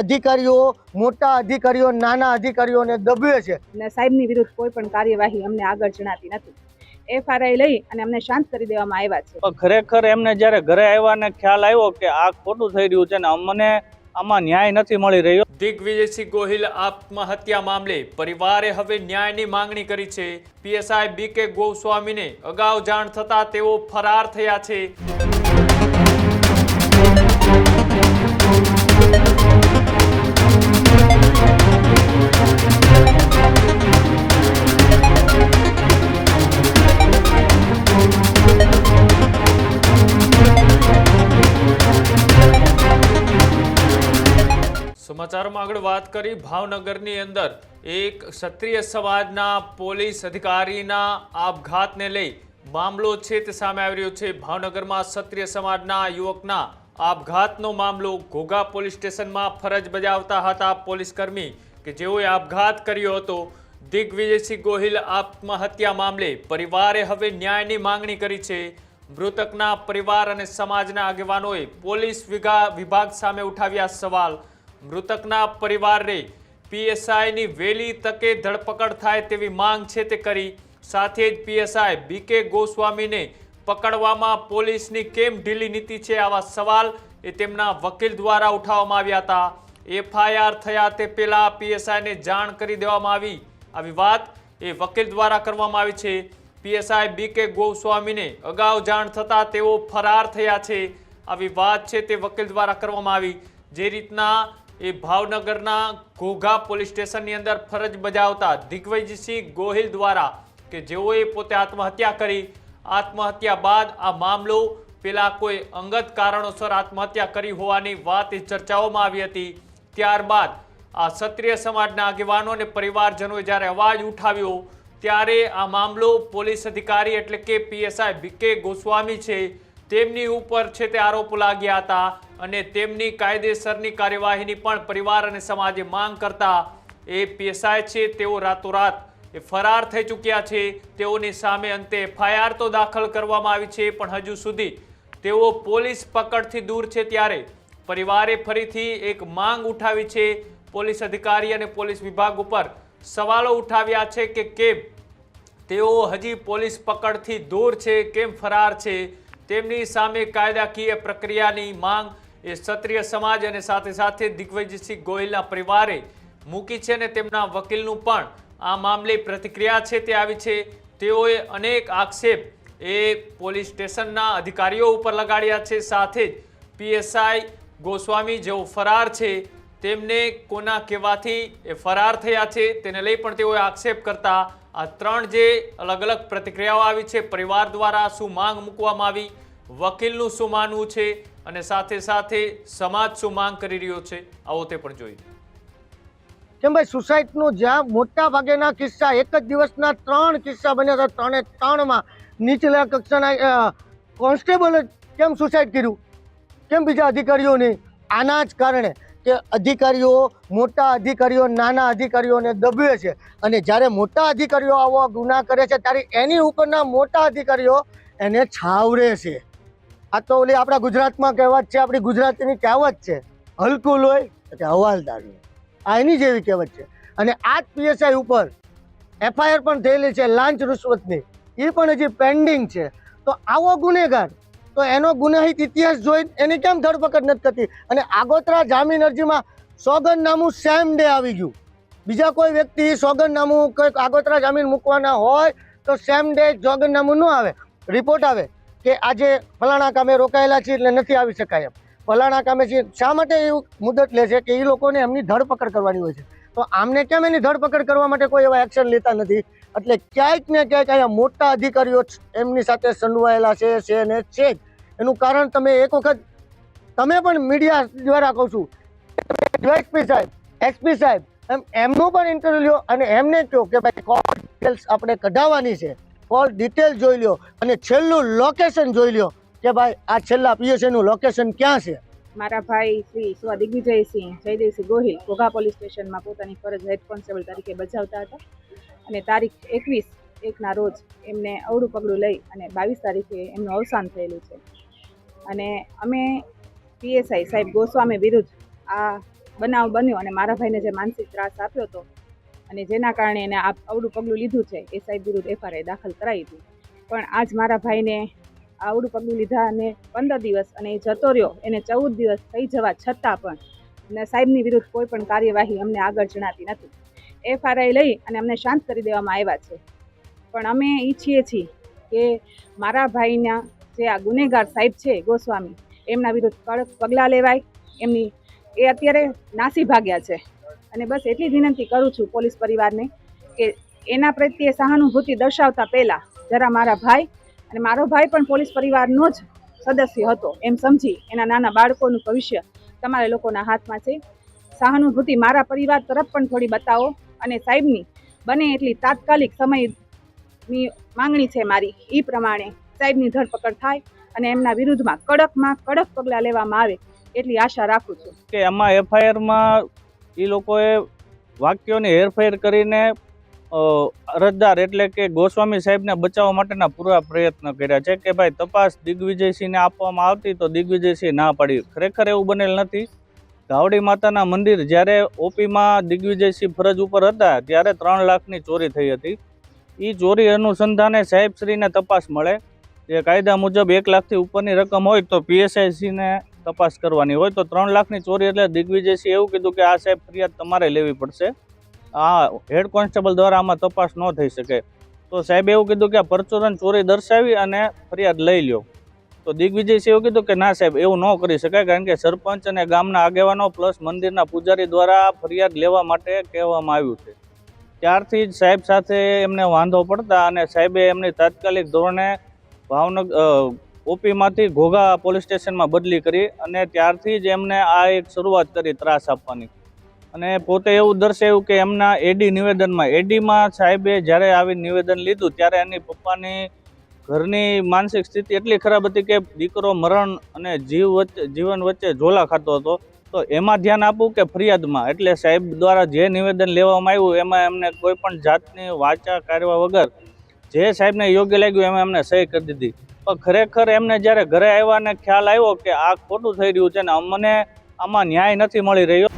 અધિકારીઓ મોટા અધિકારીઓ નાના અધિકારીઓને દબાવે છે અને સાહેબની વિરુદ્ધ કોઈ પણ કાર્યવાહી અમને આગળ જણાતી નથી. એફઆરઆઈ લઈ અને અમને શાંત કરી દેવામાં આવ્યા છે. ખરેખર એમને જ્યારે ઘરે આવ્યા ને ખ્યાલ આવ્યો કે આ ખોટું થઈ રહ્યું છે ને અમને આમાં ન્યાય નથી મળી રહ્યો. દિગ્વિજયસિંહ ગોહિલ આત્મહત્યા મામલે પરિવારે હવે ન્યાયની માંગણી કરી છે. પીએસઆઈ બીકે ગોસ્વામીને અગાઉ જાણ થતા તેઓ ફરાર થયા છે. સમાચારમાં આગળ વાત કરી ભાવનગરની અંદર એક ક્ષત્રિય સમાજના પોલીસ અધિકારીના આપઘાતને લઈ મામલો છે તે સામે આવી રહ્યો છે. ભાવનગરમાં ક્ષત્રિય સમાજના યુવકના આપઘાતનો મામલો ઘોઘા પોલીસ સ્ટેશનમાં ફરજ બજાવતા હતા પોલીસકર્મી કે જેઓએ આપઘાત કર્યો હતો. દિગ્વિજયસિંહ ગોહિલ આત્મહત્યા મામલે પરિવારે હવે ન્યાયની માંગણી કરી છે. મૃતકના પરિવાર અને સમાજના આગેવાનોએ પોલીસ વિભાગ સામે ઉઠાવ્યા સવાલ. મૃતકના પરિવારે પીએસઆઈની વહેલી તકે ધરપકડ થાય તેવી માંગ છે તે કરી. સાથે જ પીએસઆઈ બીકે ગોસ્વામીને પકડવામાં પોલીસની કેમ ઢીલી નીતિ છે આવા સવાલ એ તેમના વકીલ દ્વારા ઉઠાવવામાં આવ્યા હતા. એફઆઈઆર થયા તે પહેલા પીએસઆઈને જાણ કરી દેવામાં આવી વાત એ વકીલ દ્વારા કરવામાં આવી છે. પીએસઆઈ બીકે ગોસ્વામીને અગાઉ જાણ થતા તેઓ ફરાર થયા છે આવી વાત છે તે વકીલ દ્વારા કરવામાં આવી. જે રીતના એ ભાવનગરના ઘોઘા પોલીસ સ્ટેશનની અંદર ફરજ બજાવતા દિગ્વિજયસિંહ ગોહિલ દ્વારા કે જેઓએ પોતે આત્મહત્યા કરી, આત્મહત્યા બાદ આ મામલો પેલા કોઈ અંગત કારણોસર આત્મહત્યા કરી હોવાની વાત ચર્ચાઓમાં આવી હતી. ત્યારબાદ આ ક્ષત્રિય સમાજના આગેવાનો અને પરિવારજનોએ જ્યારે અવાજ ઉઠાવ્યો ત્યારે આ મામલો પોલીસ અધિકારી એટલે કે પીએસઆઈ બીકે ગોસ્વામી છે તેમની ઉપર છે તે આરોપ લાગ્યા હતા અને તેમની કાયદેસરની કાર્યવાહીની પણ પરિવાર અને સમાજે માંગ કરતા એ પીએસઆઈ છે તેઓ રાતોરાત એ ફરાર થઈ ચૂક્યા છે. તેઓની સામે અંતે એફઆઈઆર તો દાખલ કરવામાં આવી છે પણ હજુ સુધી તેઓ પોલીસ પકડથી દૂર છે. ત્યારે પરિવારે ફરીથી એક માંગ ઉઠાવી છે. પોલીસ અધિકારી અને પોલીસ વિભાગ ઉપર સવાલો ઉઠાવ્યા છે કે કેમ તેઓ હજી પોલીસ પકડથી દૂર છે, કેમ ફરાર છે. તેમની સામે કાયદાકીય પ્રક્રિયાની માંગ એ ક્ષત્રિય સમાજ અને સાથે સાથે દિગ્વિજયસિંહ ગોહિલના પરિવારે મૂકી છે અને તેમના વકીલનું પણ આ મામલે પ્રતિક્રિયા છે તે આવી છે. તેઓએ અનેક આક્ષેપ એ પોલીસ સ્ટેશનના અધિકારીઓ ઉપર લગાડ્યા છે. સાથે જ પીએસઆઈ ગોસ્વામી જેઓ ફરાર છે તેમને કોના કહેવાથી એ ફરાર થયા છે તેને લઈ પણ તેઓએ આક્ષેપ કરતા આ ત્રણ જે અલગ અલગ પ્રતિક્રિયાઓ આવી છે પરિવાર દ્વારા શું માંગ મૂકવામાં આવી, વકીલનું શું માનવું છે અને સાથે સાથે સમાજ શું માંગ કરી રહ્યો છે આવો તે પણ જોઈએ. કેમ ભાઈ સુસાઇડનું જ્યાં મોટા ભાગેના કિસ્સા એક જ દિવસના 3 કિસ્સા બન્યા હતા, 3 એ 3માં નીચલા કક્ષાના કોન્સ્ટેબલ કેમ સુસાઇડ કર્યું, કેમ બીજા અધિકારીઓ નહીં? આના જ કારણે કે અધિકારીઓ મોટા અધિકારીઓ નાના અધિકારીઓને દબાવે છે અને જ્યારે મોટા અધિકારીઓ આવો ગુના કરે છે ત્યારે એની ઉપરના મોટા અધિકારીઓ એને છાવરે છે. આ તો ઓલી આપણા ગુજરાતમાં કહેવત છે, આપણી ગુજરાતીની કહેવત છે, હલકું લોહી એટલે હવાલદાર લોહી. આ એની જેવી કહેવત છે. અને આ જ પીએસઆઈ ઉપર એફઆઈઆર પણ થયેલી છે લાંચ રૂશ્વતની, એ પણ હજી પેન્ડિંગ છે. તો આવો ગુનેગાર તો એનો ગુનાહિત ઇતિહાસ જોઈ એની કેમ ધરપકડ નથી થતી? અને આગોતરા જામીન અરજીમાં સોગંદનામું સેમ ડે આવી ગયું. બીજા કોઈ વ્યક્તિ સોગંદનામું કંઈક આગોતરા જામીન મૂકવાના હોય તો સેમ ડે સોગંદનામું ન આવે, રિપોર્ટ આવે કે આજે ફલાણા કામે રોકાયેલા છે એટલે નથી આવી શકાય એમ, ફલાણા કામે છે. શા માટે એવું મુદત લે છે કે એ લોકોને એમની ધરપકડ કરવાની હોય છે? તો આમને કેમ એની ધરપકડ કરવા માટે કોઈ એવા એક્શન લેતા નથી? એટલે ક્યાંક ને ક્યાંક અહીંયા મોટા અધિકારીઓ એમની સાથે સંડવાયેલા છે ને છે જ. એનું કારણ તમે એક વખત તમે પણ મીડિયા દ્વારા કહું છું, એસપી સાહેબ, એસપી સાહેબ એમનું પણ ઇન્ટરવ્યુ લ્યો અને એમને કહો કે ભાઈ કોલ ડિટેલ્સ આપણે કઢાવવાની છે, કોલ ડિટેલ જોઈ લ્યો અને છેલ્લું લોકેશન જોઈ લ્યો કે ભાઈ આ છેલ્લા પીએસઆઈનું લોકેશન ક્યાં છે. મારા ભાઈ શ્રી સ્વ દિગ્વિજયસિંહ જયદેવસિંહ ગોહિલ ઘોઘા પોલીસ સ્ટેશનમાં પોતાની ફરજ હેડ કોન્સ્ટેબલ તરીકે બજાવતા હતા અને તારીખ 21/1ના રોજ એમને અવળું પગલું લઈ અને 22 તારીખે એમનું અવસાન થયેલું છે. અને અમે પીએસઆઈ સાહેબ ગોસ્વામી વિરુદ્ધ આ બનાવ બન્યો અને મારા ભાઈને જે માનસિક ત્રાસ આપ્યો હતો અને જેના કારણે એને આ અવળું પગલું લીધું છે એ સાહેબ વિરુદ્ધ FIR દાખલ કરાવી હતી. પણ આજ મારા ભાઈને આવડું પગલું લીધા અને 15 દિવસ અને એ જતો રહ્યો, એને 14 દિવસ થઈ જવા છતાં પણ અને સાહેબની વિરુદ્ધ કોઈ પણ કાર્યવાહી અમને આગળ જણાતી નથી. FIR લઈ અને અમને શાંત કરી દેવામાં આવ્યા છે. પણ અમે ઈચ્છીએ છીએ કે મારા ભાઈના જે આ ગુનેગાર સાહેબ છે ગોસ્વામી, એમના વિરુદ્ધ કડક પગલાં લેવાય. એ અત્યારે નાસી ભાગ્યા છે અને બસ એટલી જ વિનંતી કરું છું પોલીસ પરિવારને કે એના પ્રત્યે સહાનુભૂતિ દર્શાવતા પહેલાં જરા મારા ભાઈ અને મારો ભાઈ પણ પોલીસ પરિવારનો જ સદસ્ય હતો એમ સમજી એના નાના બાળકોનું ભવિષ્ય તમારા લોકોના હાથમાં છે. સહાનુભૂતિ મારા પરિવાર તરફ પણ થોડી બતાવો અને સાહેબની બને એટલી તાત્કાલિક સમયની માંગણી છે મારી. એ પ્રમાણે સાહેબની ધરપકડ થાય અને એમના વિરુદ્ધમાં કડકમાં કડક પગલાં લેવામાં આવે એટલી આશા રાખું છું. કે આમાં FIRમાં એ લોકોએ વાક્યોની હેરફેર કરીને અરજદાર એટલે કે ગોસ્વામી સાહેબને બચાવવા માટેના પૂરા પ્રયત્ન કર્યા છે કે ભાઈ તપાસ દિગ્વિજયસિંહને આપવામાં આવતી તો દિગ્વિજયસિંહ ના પાડી. ખરેખર એવું બનેલ નથી. ગાવડી માતાના મંદિર જ્યારે OPમાં દિગ્વિજયસિંહ ફરજ ઉપર હતા ત્યારે 3 લાખની ચોરી થઈ હતી. એ ચોરી અનુસંધાને સાહેબશ્રીને તપાસ મળે. જે કાયદા મુજબ 1 લાખથી ઉપરની રકમ હોય તો PSIને તપાસ કરવાની હોય, તો 3 લાખની ચોરી એટલે દિગ્વિજયસિંહ એવું કીધું કે આ સાહેબ ફરિયાદ તમારે લેવી પડશે, આ હેડ કોન્સ્ટેબલ દ્વારા આમાં તપાસ ન થઈ શકે. તો સાહેબ એવું કીધું કે આ પરચુરણ ચોરી દર્શાવી અને ફરિયાદ લઈ લ્યો. તો દિગ્વિજયસિંહ એવું કીધું કે ના સાહેબ એવું ન કરી શકાય, કારણ કે સરપંચ અને ગામના આગેવાનો પ્લસ મંદિરના પૂજારી દ્વારા ફરિયાદ લેવા માટે કહેવામાં આવ્યું છે. ત્યારથી જ સાહેબ સાથે એમને વાંધો પડતા અને સાહેબે એમની તાત્કાલિક ધોરણે ભાવનગર OPમાંથી ઘોઘા પોલીસ સ્ટેશનમાં બદલી કરી અને ત્યારથી જ એમને આ એક શરૂઆત કરી ત્રાસ આપવાની. અને પોતે એવું દર્શાવ્યું કે એમના એડીમાં સાહેબે જ્યારે આવી નિવેદન લીધું ત્યારે એની પપ્પાની ઘરની માનસિક સ્થિતિ એટલી ખરાબ હતી કે દીકરો મરણ અને જીવન વચ્ચે ઝોલા ખાતો હતો. તો એમાં ધ્યાન આપવું કે ફરિયાદમાં, એટલે સાહેબ દ્વારા જે નિવેદન લેવામાં આવ્યું એમાં એમને કોઈ પણ જાતની વાચા કાઢવા વગર જે સાહેબને યોગ્ય લાગ્યું એમાં એમને સહી કરી દીધી. પણ ખરેખર એમને જ્યારે ઘરે આવ્યા ને ખ્યાલ આવ્યો કે આ ખોટું થઈ રહ્યું છે ને અમને આમાં ન્યાય નથી મળી રહ્યો,